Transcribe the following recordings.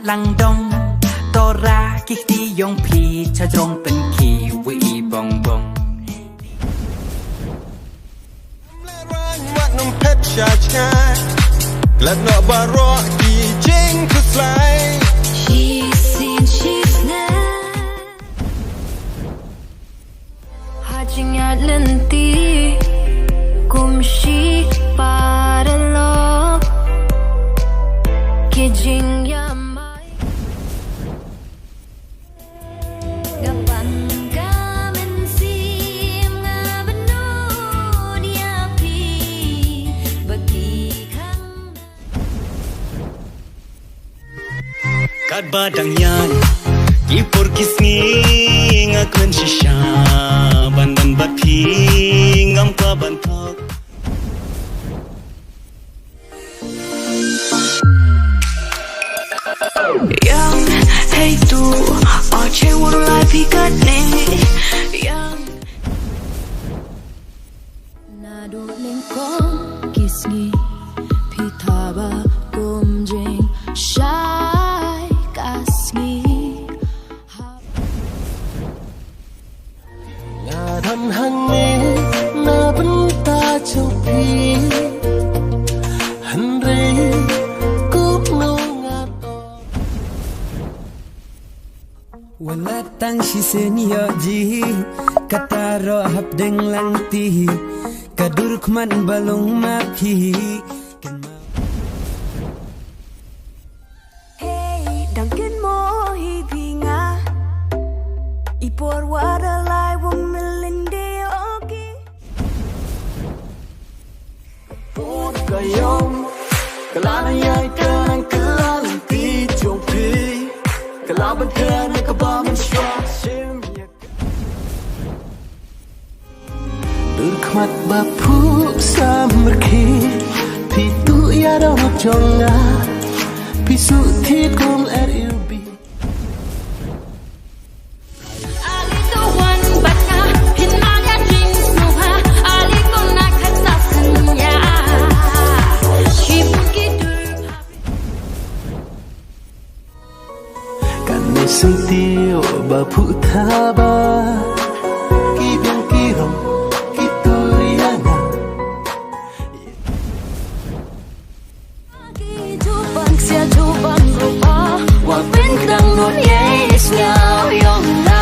lăng đông to ra kích đi yong pi cha trong tân kỳ với bong bong let not borrow the jing to fly. She's seen, she's not. Hajing at lenti, kum she para love, kijing ya mai. Gapan kamen sim ngabenu dia pi bagi kang. Kat badang yan Ipur kisngi ngakun shisha Bandan bapi ngam kwa bantok Young, hey tu Arche wuru lai pikat ni Young Nadu lingkong kisngi Pitaba kumjing Shai kasngi Nga thân hăng ni na bấn ta châu pi hân rê cúp nô nga to. wala tang si senyo ji kataro hap deng lang ti kaduruk man balong mapi Hey, dangkin mo hibinga Ipor wadalay wumilindi oki Put kayong kalana yai kanang kalang ti châu pi kalaban kanang kabaman shwa sim Durkmat bapu samerki Pitu ya dong jonga Pisu thit kum at ilbi Ali the one bata Hinaya jing suha Ali ko nakatsasan ya Shibun kidur Kani suntiyo bapu thaba Kibang kirong kituriana Jubang siya jubang rupa Wag bintang nun yes now yung na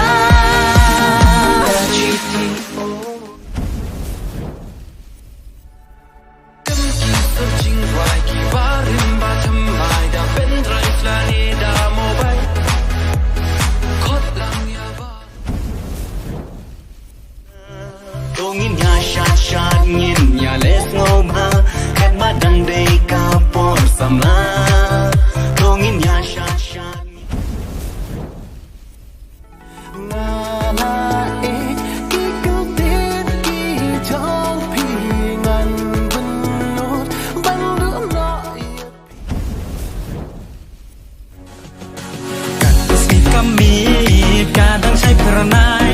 Tongin ya shat shat ngin ya les ngom ha Kat badang day ka por sama Tongin ya shat shat kami kadang saya pernah